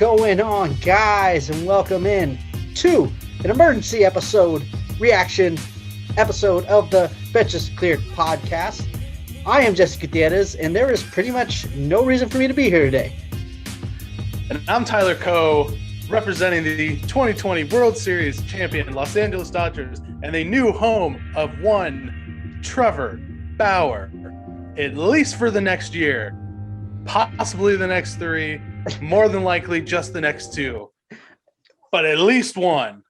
going on, guys, and welcome in to an emergency reaction episode of the Betches Cleared podcast. I am Jesse Gutierrez, and there is pretty much no reason for me to be here today. And I'm Tyler Coe, representing the 2020 World Series champion Los Angeles Dodgers and the new home of one Trevor Bauer, at least for the next year, possibly the next 3, more than likely just the next 2, but at least one.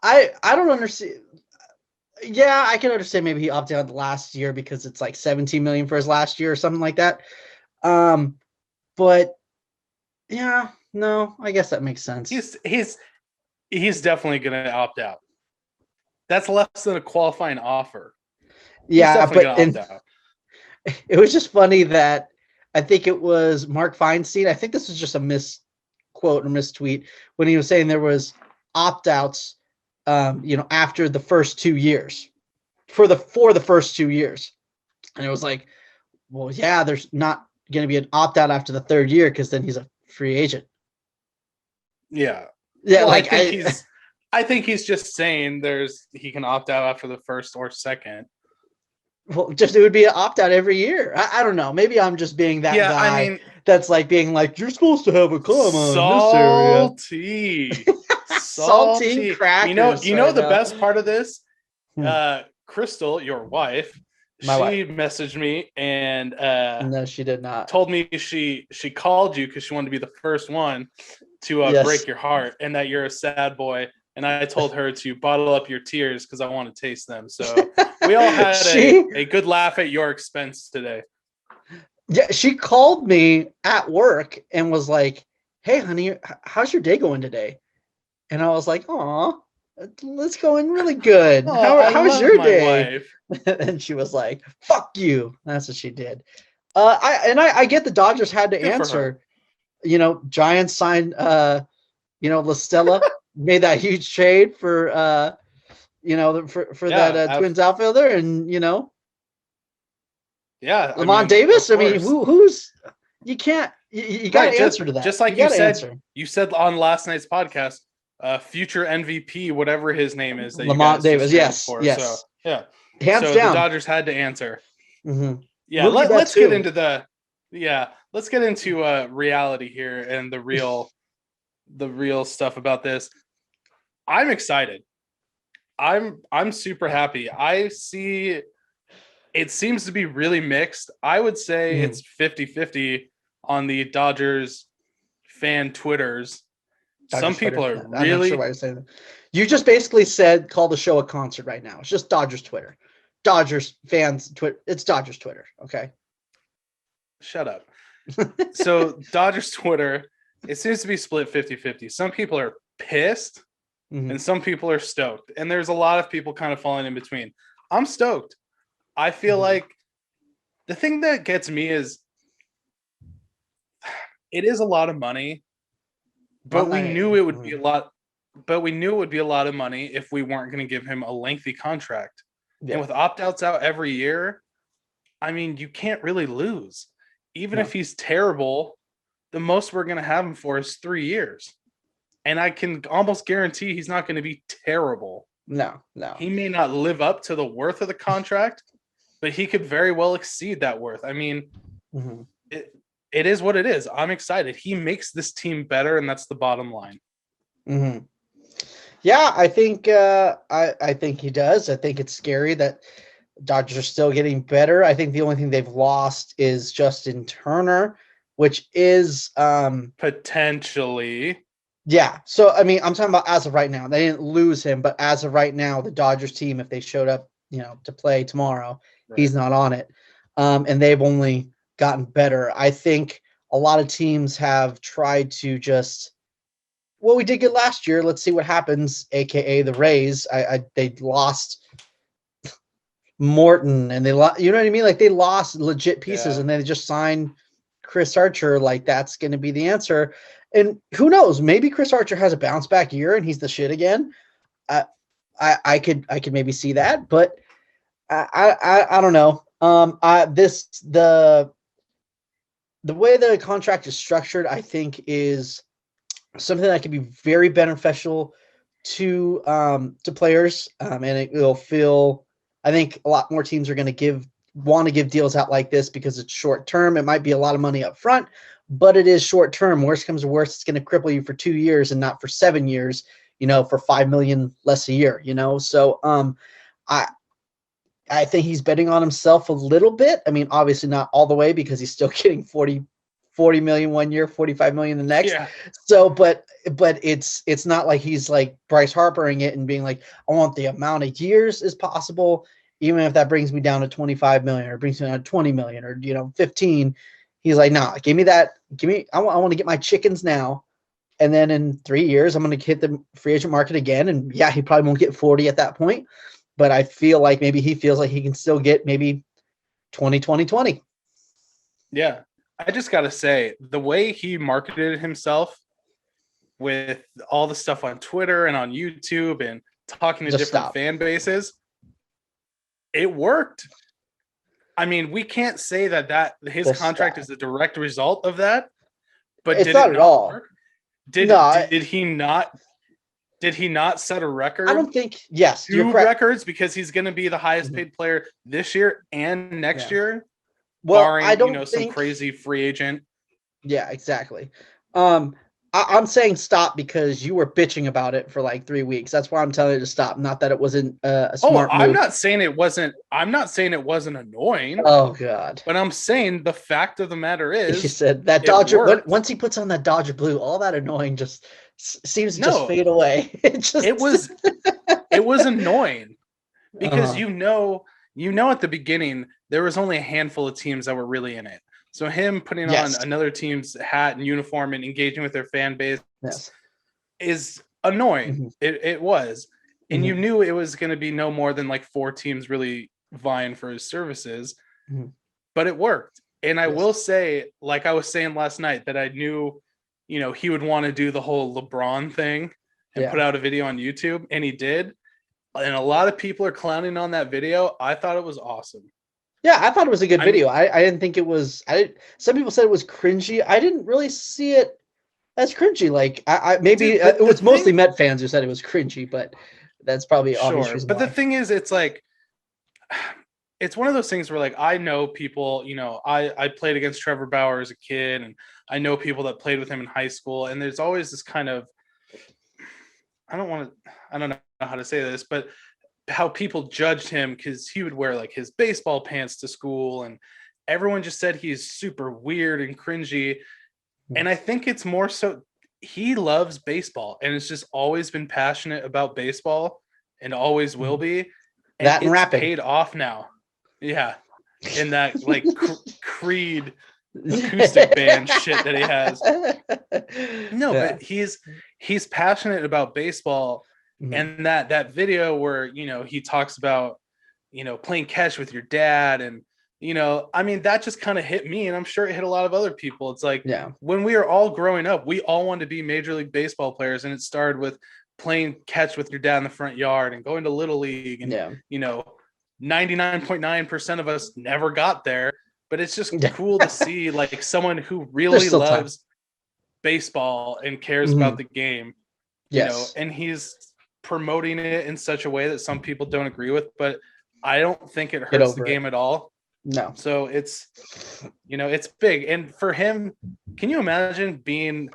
I don't understand. Yeah, I can understand maybe he opted out the last year because it's like $17 million for his last year or something like that. But yeah, no, I guess that makes sense. He's definitely going to opt out. That's less than a qualifying offer. Yeah, but it was just funny that I think it was Mark Feinstein. I think this was just a misquote or mistweet when he was saying there was opt-outs, after the first 2 years, for the first 2 years, and it was like, well, yeah, there's not going to be an opt-out after the third year because then he's a free agent. Yeah. Well, like I think he's just saying he can opt out after the first or second. Well, it would be an opt-out every year. I don't know. Maybe I'm just being that guy. I mean, that's like being like, you're supposed to have a club on this area. Salty crackers. You know the best part of this? Crystal, your wife, wife messaged me and no, she did not. Told me she called you because she wanted to be the first one to break your heart and that you're a sad boy. And I told her to bottle up your tears because I want to taste them. So we all had a good laugh at your expense today. Yeah, she called me at work and was like, hey, honey, how's your day going today? And I was like, aw, it's going really good. How was your day? And she was like, fuck you. That's what she did. I get the Dodgers had to answer. Giants signed, La Stella. Made that huge trade for that Twins outfielder, and Lamont Davis. I mean, who's you got to answer to that. Just like you said on last night's podcast, future MVP, whatever his name is, that Lamont Davis. Yes. So yeah, hands down. The Dodgers had to answer. Mm-hmm. Yeah, let's get into reality here and the real stuff about this. I'm excited. I'm super happy. I see it seems to be really mixed. I would say it's 50-50 on the Dodgers fan Twitters. Some people are really... I'm not sure why you're saying that. You just basically said call the show a concert right now. It's just Dodgers Twitter. Dodgers fans Twitter. It's Dodgers Twitter, okay? Shut up. So Dodgers Twitter, it seems to be split 50-50. Some people are pissed. Mm-hmm. And some people are stoked. And there's a lot of people kind of falling in between. I'm stoked. I feel like the thing that gets me is it is a lot of money, but we knew it would be a lot. But we knew it would be a lot of money if we weren't going to give him a lengthy contract. Yeah. And with opt-outs out every year, I mean, you can't really lose. Even if he's terrible, the most we're going to have him for is 3 years. And I can almost guarantee he's not going to be terrible. No. He may not live up to the worth of the contract, but he could very well exceed that worth. I mean, it is what it is. I'm excited. He makes this team better, and that's the bottom line. Mm-hmm. Yeah, I think I think he does. I think it's scary that Dodgers are still getting better. I think the only thing they've lost is Justin Turner, which is potentially. Yeah. So, I mean, I'm talking about as of right now. They didn't lose him, but as of right now, the Dodgers team, if they showed up, to play tomorrow, he's not on it. And they've only gotten better. I think a lot of teams have tried to we did good last year. Let's see what happens, AKA the Rays. They lost Morton and they lost, you know what I mean? Like they lost legit pieces and then they just signed Chris Archer. Like that's going to be the answer. And who knows? Maybe Chris Archer has a bounce back year and he's the shit again. I could maybe see that, but I don't know. The way the contract is structured, I think is something that could be very beneficial to players, and it will feel. I think a lot more teams are going to want to give deals out like this because it's short term. It might be a lot of money up front, but it is short term. Worst comes to worst, it's going to cripple you for 2 years and not for 7 years. For $5 million less a year. So I I think he's betting on himself a little bit. I mean, obviously not all the way because he's still getting 40 million 1 year, 45 million the next. Yeah. So, but it's not like he's like Bryce Harpering it and being like, I want the amount of years as possible, even if that brings me down to 25 million or brings me down to 20 million or 15. He's like, nah, give me that. I want to get my chickens now. And then in 3 years, I'm going to hit the free agent market again. And yeah, he probably won't get 40 at that point. But I feel like maybe he feels like he can still get maybe 20. Yeah. I just got to say, the way he marketed himself with all the stuff on Twitter and on YouTube and talking to different fan bases, it worked. I mean, we can't say that his contract is a direct result of that, but it's not at all. Work? Did he not set a record? I don't think. Yes, 2 records because he's going to be the highest paid player this year and next year. Well, barring, I don't think some crazy free agent. Yeah, exactly. I'm saying stop because you were bitching about it for like 3 weeks. That's why I'm telling you to stop. Not that it wasn't a smart move. I'm not saying it wasn't annoying. Oh God. But I'm saying the fact of the matter is, he said that Dodger. Once he puts on that Dodger blue, all that annoying just seems to just fade away. It was annoying because at the beginning there was only a handful of teams that were really in it. So him putting on another team's hat and uniform and engaging with their fan base is annoying. Mm-hmm. It was. And you knew it was going to be no more than like 4 teams really vying for his services. Mm-hmm. But it worked. And I will say, like I was saying last night, that I knew, he would want to do the whole LeBron thing and put out a video on YouTube. And he did. And a lot of people are clowning on that video. I thought it was awesome. Yeah, I thought it was a good video. I didn't think it was. Some people said it was cringy. I didn't really see it as cringy. Like it was mostly Met fans who said it was cringy, but that's probably obvious reason But why. The thing is, it's like it's one of those things where like I know people. I played against Trevor Bauer as a kid, and I know people that played with him in high school. And there's always this kind of I don't know how to say this, but how people judged him because he would wear like his baseball pants to school and everyone just said he's super weird and cringy. And I think it's more so he loves baseball and it's just always been passionate about baseball and always will be. And that and rapping paid off now. Yeah. In that like Creed acoustic band shit that he has. But he's passionate about baseball. Mm-hmm. And that video where, he talks about, playing catch with your dad and, I mean, that just kind of hit me and I'm sure it hit a lot of other people. It's like when we were all growing up, we all wanted to be Major League Baseball players. And it started with playing catch with your dad in the front yard and going to Little League. And, 99.9% of us never got there. But it's just cool to see like someone who really loves baseball and cares about the game, and he's promoting it in such a way that some people don't agree with, but I don't think it hurts the game at all. No. So it's, it's big. And for him, can you imagine being,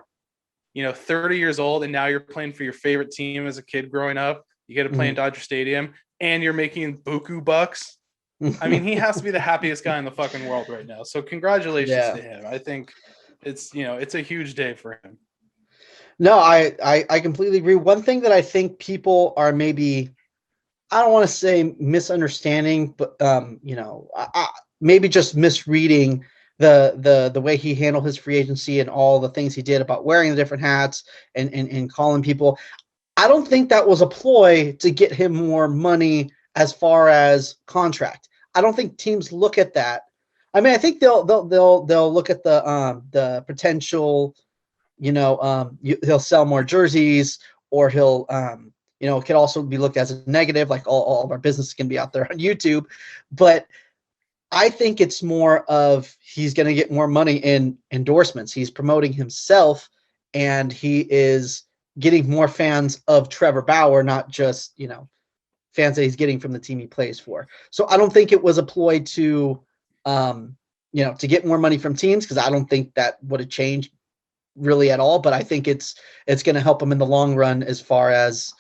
30 years old and now you're playing for your favorite team as a kid growing up? You get to play in Dodger Stadium and you're making buku bucks. I mean, he has to be the happiest guy in the fucking world right now. So congratulations to him. I think it's, it's a huge day for him. No, I completely agree. One thing that I think people are maybe, I don't want to say misunderstanding, but maybe just misreading the way he handled his free agency and all the things he did about wearing the different hats and calling people. I don't think that was a ploy to get him more money as far as contract. I don't think teams look at that. I mean, I think they'll look at the potential. He'll sell more jerseys, or he'll, it could also be looked as a negative, like all of our business can be out there on YouTube. But I think it's more of he's going to get more money in endorsements. He's promoting himself and he is getting more fans of Trevor Bauer, not just, fans that he's getting from the team he plays for. So I don't think it was a ploy to, to get more money from teams, because I don't think that would have changed really at all. But I think it's going to help him in the long run as far as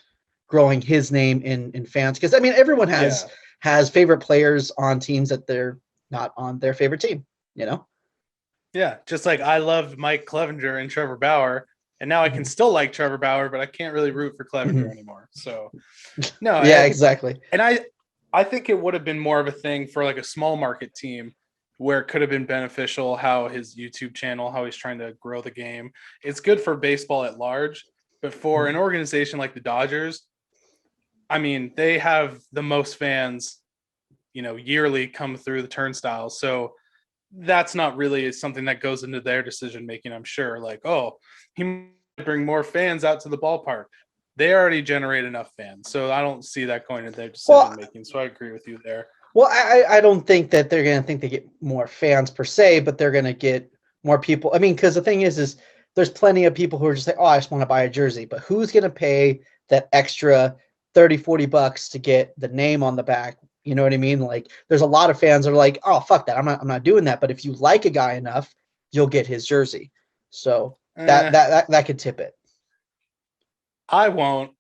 growing his name in fans. Because I mean, everyone has favorite players on teams that they're not on their favorite team. Yeah, just like I loved Mike Clevenger and Trevor Bauer, and now I can still like Trevor Bauer, but I can't really root for Clevenger anymore. So, no, yeah, exactly. And I think it would have been more of a thing for like a small market team where it could have been beneficial, how his YouTube channel, how he's trying to grow the game. It's good for baseball at large, but for an organization like the Dodgers, I mean, they have the most fans, yearly come through the turnstiles. So that's not really something that goes into their decision making, I'm sure. Like, oh, he might bring more fans out to the ballpark. They already generate enough fans, so I don't see that going into their decision making. So I agree with you there. Well, I don't think that they're going to think they get more fans per se, but they're going to get more people. I mean, because the thing is there's plenty of people who are just like, oh, I just want to buy a jersey, but who's going to pay that extra $30-$40 to get the name on the back? You know what I mean? Like, there's a lot of fans that are like, oh, fuck that. I'm not doing that. But if you like a guy enough, you'll get his jersey. So that could tip it. I won't,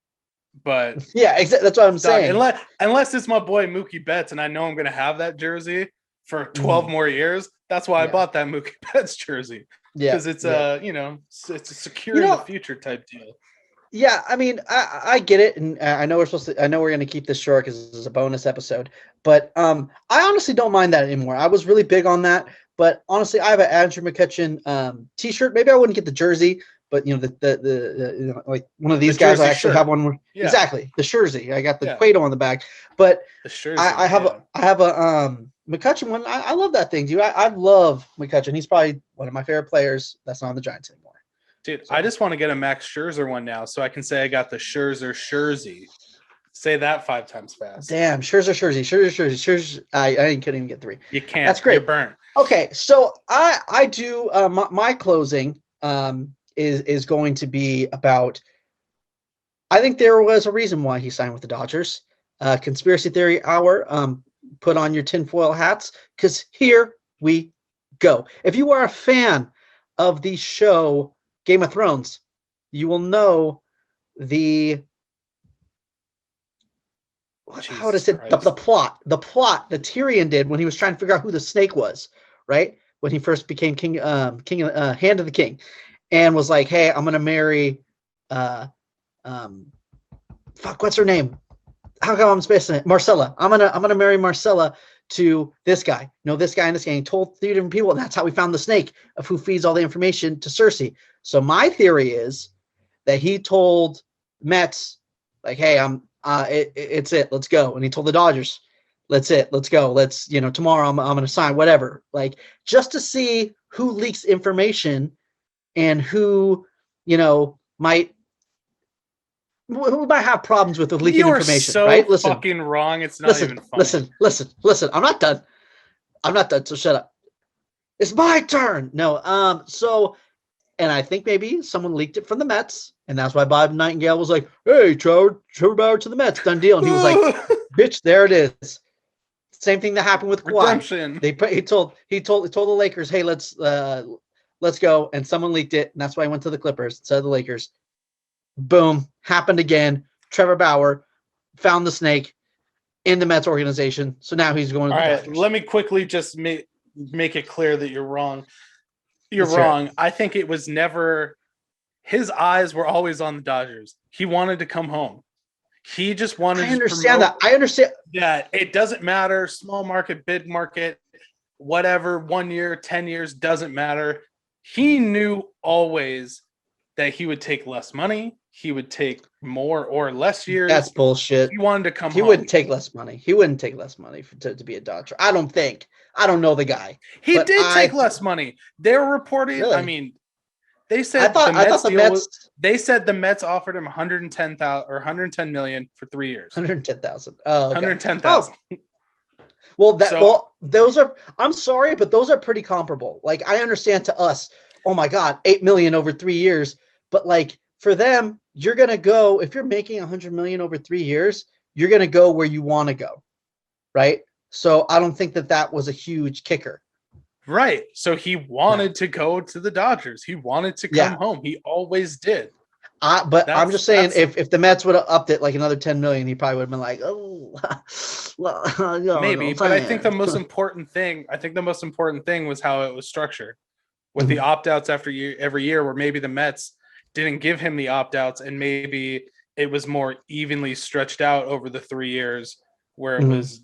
but yeah, exactly. That's what I'm saying. Unless it's my boy Mookie Betts, and I know I'm going to have that jersey for 12 more years. That's why I bought that Mookie Betts jersey. Yeah, because it's it's a secure in the future type deal. Yeah, I mean, I get it, and I know we're going to keep this short because this is a bonus episode. But I honestly don't mind that anymore. I was really big on that, but honestly, I have an Andrew McCutchen T-shirt. Maybe I wouldn't get the jersey, but the like one of these guys, I actually have one. Exactly, the jersey. I got the Cueto on the back, but I have a McCutchen one. I love that thing, dude. I love McCutchen. He's probably one of my favorite players that's not on the Giants anymore. Dude, so I just want to get a Max Scherzer one now, so I can say I got the Scherzer Scherzy. Say that 5 times fast. Damn, Scherzer. I couldn't even get 3. You can't. That's great. You're burnt. Okay, so I do my closing is going to be about. I think there was a reason why he signed with the Dodgers. Conspiracy theory hour. Put on your tinfoil hats, because here we go. If you are a fan of the show Game of Thrones, you will know the how does it the plot that Tyrion did when he was trying to figure out who the snake was, right? When he first became Hand of the King, and was like, hey, I'm gonna marry what's her name? How come I'm spacing it? Marcella. I'm gonna marry Marcella to this guy. No, this guy and this guy. He told 3 different people, and that's how we found the snake of who feeds all the information to Cersei. So my theory is that he told Mets, like, hey, it's it. Let's go. And he told the Dodgers, let's go. Let's, tomorrow I'm going to sign whatever. Like, just to see who leaks information and who might have problems with leaking information. So right? Listen, fucking wrong. It's not even funny. Listen. I'm not done. So shut up. It's my turn. No. So, and I think maybe someone leaked it from the Mets, and that's why Bob Nightingale was like, "Hey, Trevor Bauer to the Mets, done deal." And he was like, "Bitch, there it is." Same thing that happened with Kawhi. He told the Lakers, "Hey, let's go," and someone leaked it, and that's why I went to the Clippers instead of the Lakers. Boom, happened again. Trevor Bauer found the snake in the Mets organization, so now he's going to the Dodgers. Let me quickly just make it clear that you're wrong. You're wrong. I think it was never – his eyes were always on the Dodgers. He wanted to come home. He just wanted I understand that. I understand. Yeah, it doesn't matter. Small market, big market, whatever, 1 year, 10 years, doesn't matter. He knew always that he would take less money. He would take more or less years. That's bullshit. He wanted to come home. He wouldn't take less money. He wouldn't take less money to be a Dodger. I don't think. I don't know the guy. He did take less money. They were reporting. Really? I mean, they said they said the Mets offered him $110 million for 3 years. 110,000. Oh, okay. 110,000. Well, those are. I'm sorry, but those are pretty comparable. Like, I understand to us. Oh my God, $8 million over 3 years. But like for them, you're gonna go if you're making $100 million over 3 years, you're gonna go where you want to go, right? So I don't think that was a huge kicker. Right. So he wanted to go to the Dodgers. He wanted to come home. He always did. But I'm just saying, if the Mets would have upped it like another 10 million, he probably would have been like, oh, maybe. But I think the most important thing was how it was structured with the opt-outs every year, where maybe the Mets didn't give him the opt-outs, and maybe it was more evenly stretched out over the 3 years, where it was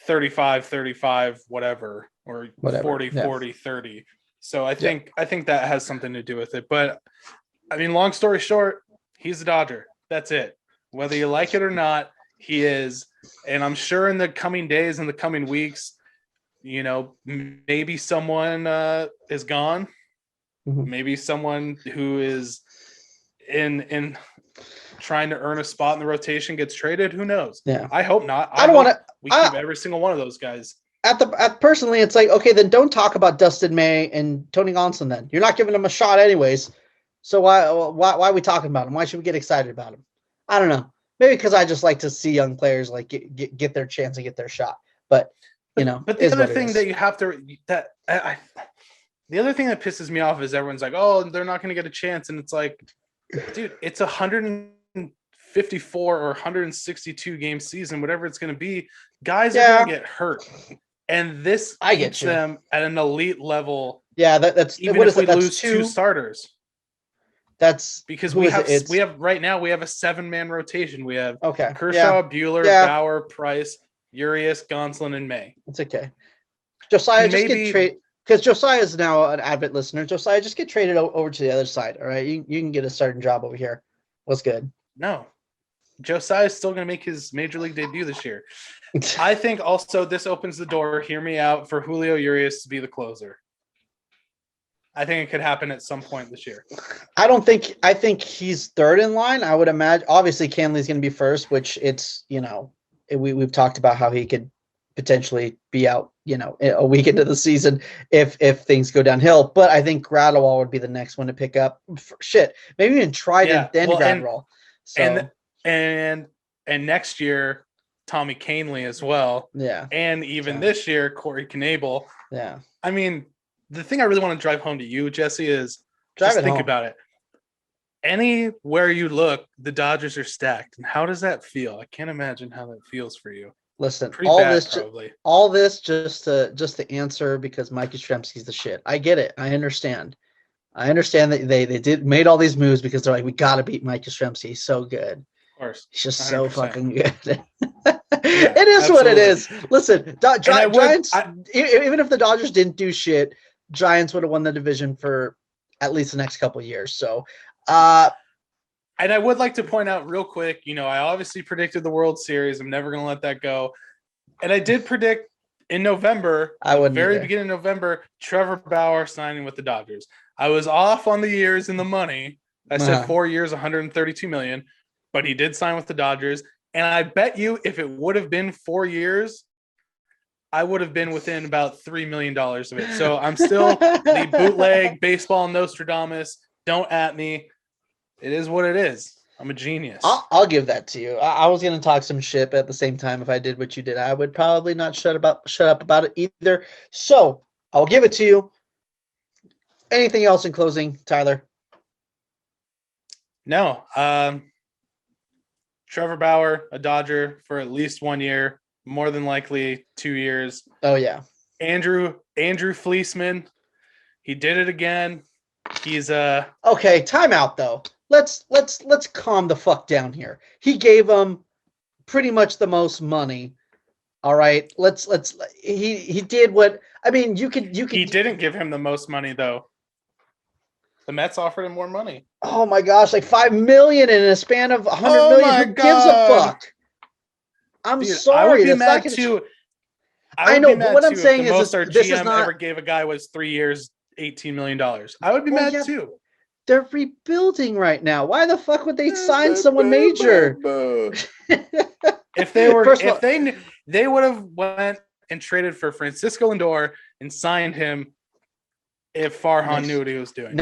35 whatever, or 40 30. So I think that has something to do with it. But I mean, long story short, he's a Dodger. That's it. Whether you like it or not, he is. And I'm sure in the coming days and the coming weeks, maybe someone is gone. Maybe someone who is in trying to earn a spot in the rotation gets traded. Who knows? Yeah. I hope not. I don't want to. We keep every single one of those guys. Personally, it's like, okay, then don't talk about Dustin May and Tony Gonsolin. Then you're not giving them a shot anyways. So why are we talking about him? Why should we get excited about him? I don't know. Maybe because I just like to see young players like get their chance and get their shot. But But the other thing that you have to the other thing that pisses me off is everyone's like, oh, they're not going to get a chance, and it's like, dude, it's 154 or 162 game season, whatever it's going to be. Guys are going to get hurt, and this keeps them at an elite level. Yeah, that's even if we lose two starters. That's because we have right now we have a 7-man rotation. We have Kershaw, Buehler, Bauer, Price, Urias, Gonsolin, and May. It's okay. Josiah, just get traded because Josiah is now an avid listener. Josiah, just get traded over to the other side. All right, you can get a starting job over here. What's good? No, Josiah is still going to make his major league debut this year. I think also this opens the door. Hear me out, for Julio Urias to be the closer. I think it could happen at some point this year. I think he's third in line. I would imagine. Obviously, Canley's going to be first, which it's we've talked about how he could potentially be out a week into the season if things go downhill. But I think Gradwell would be the next one to pick up. Maybe even Trident then Gradwell. And next year Tommy Canley as well. Yeah, and even this year Corey Knebel. Yeah, I mean. The thing I really want to drive home to you, Jesse, is just think about it. Anywhere you look, the Dodgers are stacked. And how does that feel? I can't imagine how that feels for you. Listen, all this just to answer because Mike Yastrzemski's the shit. I get it. I understand. That they made all these moves because they're like, we got to beat Mike Yastrzemski. He's so good. Of course. He's just 100%. So fucking good. It is absolutely what it is. Listen, Giants, even if the Dodgers didn't do shit, Giants would have won the division for at least the next couple of years. So, and I would like to point out real quick, I obviously predicted the World Series. I'm never going to let that go. And I did predict in November, beginning of November, Trevor Bauer signing with the Dodgers. I was off on the years and the money. I said 4 years, $132 million, but he did sign with the Dodgers. And I bet you if it would have been 4 years, I would have been within about $3 million of it. So I'm still the bootleg baseball Nostradamus. Don't at me. It is what it is. I'm a genius. I'll give that to you. I was going to talk some shit, but at the same time, if I did what you did, I would probably not shut up about it either. So I'll give it to you. Anything else in closing, Tyler? No. Trevor Bauer, a Dodger for at least 1 year. More than likely 2 years. Oh yeah. Andrew Fleeceman. He did it again. He's okay, timeout though. Let's calm the fuck down here. He gave him pretty much the most money. All right. He did what I mean, you could He didn't give him the most money though. The Mets offered him more money. Oh my gosh, like $5 million in a span of $100 million. Who gives a fuck? I'm sorry. I would be mad too. I know, but what I'm saying is most our GM ever gave a guy was 3 years, $18 million. I would be mad too. They're rebuilding right now. Why the fuck would they sign someone major? If they were, they would have went and traded for Francisco Lindor and signed him if Farhan knew what he was doing.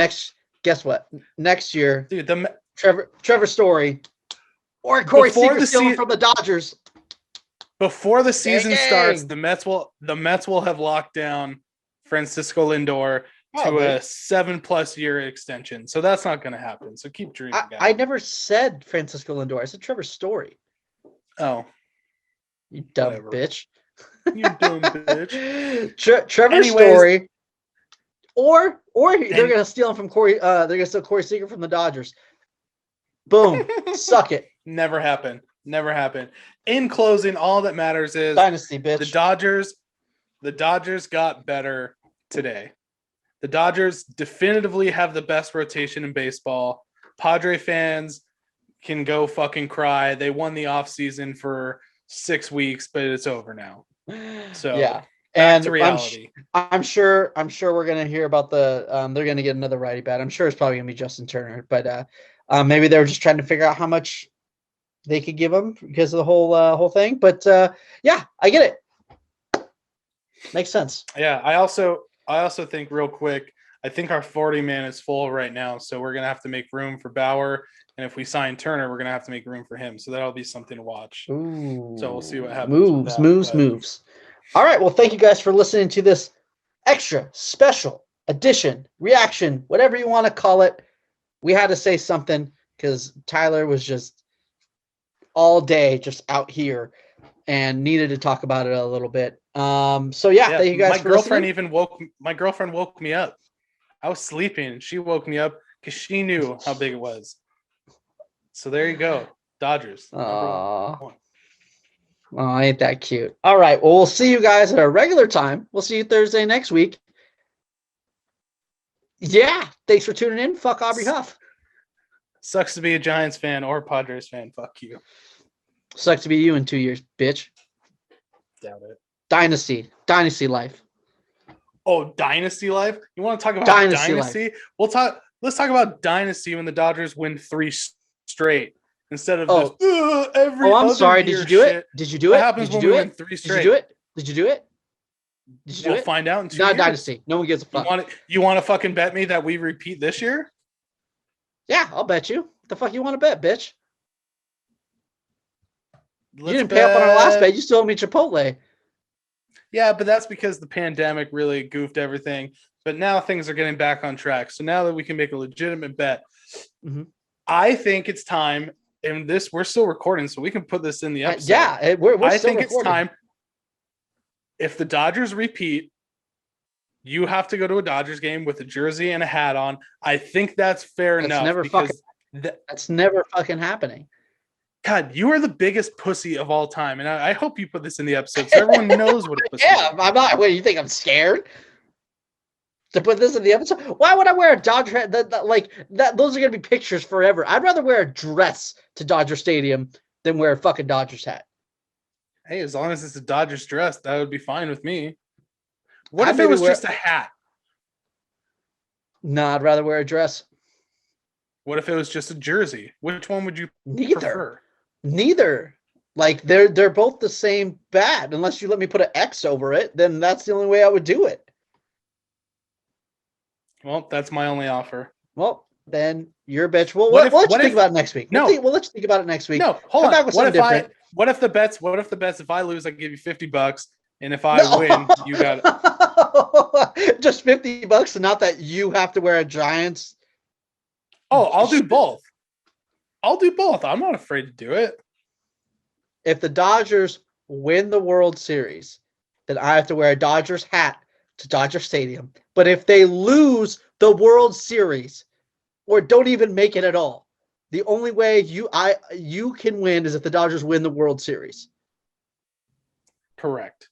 guess what? Next year, dude, Trevor Story or Corey Seager stealing from the Dodgers. Before the season starts, the Mets will have locked down Francisco Lindor to a 7+ year extension. So that's not going to happen. So keep dreaming. I never said Francisco Lindor. I said Trevor Story. Oh, you dumb bitch! You dumb bitch. Trevor Story, or they're going to steal him from Corey. They're going to steal Corey Seager from the Dodgers. Boom! Suck it. Never happened. Never happened. In closing, all that matters is dynasty, bitch. The Dodgers got better today. The Dodgers definitively have the best rotation in baseball. Padre fans can go fucking cry. They won the offseason for 6 weeks, but it's over now. So yeah, back to reality. I'm sure we're gonna hear about they're gonna get another righty bat. I'm sure it's probably gonna be Justin Turner, but maybe they were just trying to figure out how much they could give him because of the whole thing. But yeah, I get it. Makes sense. Yeah, I also think real quick, I think our 40-man is full right now, so we're gonna have to make room for Bauer, and if we sign Turner, we're gonna have to make room for him. So that'll be something to watch. Ooh, so we'll see what happens. Moves. All right. Well, thank you guys for listening to this extra special edition, reaction, whatever you want to call it. We had to say something because Tyler was just all day just out here and needed to talk about it a little bit. So yeah, thank you guys. My girlfriend woke me up. I was sleeping and she woke me up because she knew how big it was. So there you go. Dodgers. Oh, ain't that cute. All right. Well, we'll see you guys at our regular time. We'll see you Thursday next week. Yeah. Thanks for tuning in. Fuck Aubrey Huff. Sucks to be a Giants fan or Padres fan. Fuck you. Sucks to be you in 2 years, bitch. Doubt it. Dynasty life. Oh, Dynasty life? You want to talk about Dynasty? Let's talk about Dynasty when the Dodgers win 3 straight instead of every I'm sorry. Did you do it? Did you do it? What happens when we win 3 straight? Did you do it? Did you do it? We'll find out in 2 years. Not Dynasty. No one gives a fuck. You want to fucking bet me that we repeat this year? Yeah, I'll bet you. What the fuck you want to bet, bitch? You didn't pay up on our last bet. You still owe me Chipotle. Yeah, but that's because the pandemic really goofed everything. But now things are getting back on track. So now that we can make a legitimate bet, I think it's time. And we're still recording, so we can put this in the episode. I think it's time. If the Dodgers repeat, you have to go to a Dodgers game with a jersey and a hat on. I think that's fair enough. That's never fucking happening. God, you are the biggest pussy of all time, and I hope you put this in the episode so everyone knows what a pussy is. I'm not. What, you think I'm scared to put this in the episode? Why would I wear a Dodger hat? Those are gonna be pictures forever. I'd rather wear a dress to Dodger Stadium than wear a fucking Dodgers hat. Hey, as long as it's a Dodgers dress, that would be fine with me. What if it was just a hat? No, I'd rather wear a dress. What if it was just a jersey? Which one would you prefer? Neither. Like they're both the same bat. Unless you let me put an X over it, then that's the only way I would do it. Well, that's my only offer. Well, then you're a bitch. Well, we'll let you think about it next week. No, we'll let you think about it next week. No, hold on. What if the bets? If I lose, I give you $50, and if I win, you got just $50, and not that you have to wear a Giants. Oh, I'll do both. I'm not afraid to do it. If the Dodgers win the World Series, then I have to wear a Dodgers hat to Dodger Stadium. But if they lose the World Series or don't even make it at all, the only way you can win is if the Dodgers win the World Series. Correct.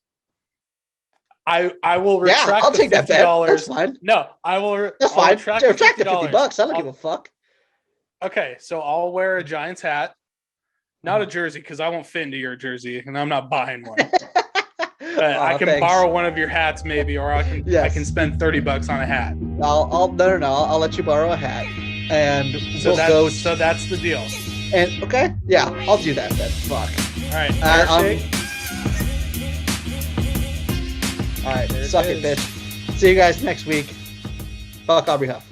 I will retract. Yeah, I'll take that bet. That's fine. No, I will. That's fine. Retract the $50. I don't give a fuck. Okay, so I'll wear a Giants hat, not a jersey because I won't fit into your jersey, and I'm not buying one. But I can borrow one of your hats, maybe, or I can spend $30 on a hat. I'll let you borrow a hat, and so that's the deal. And okay, yeah, I'll do that then. Fuck. All right. All right, suck it, bitch. See you guys next week. Fuck Aubrey Huff.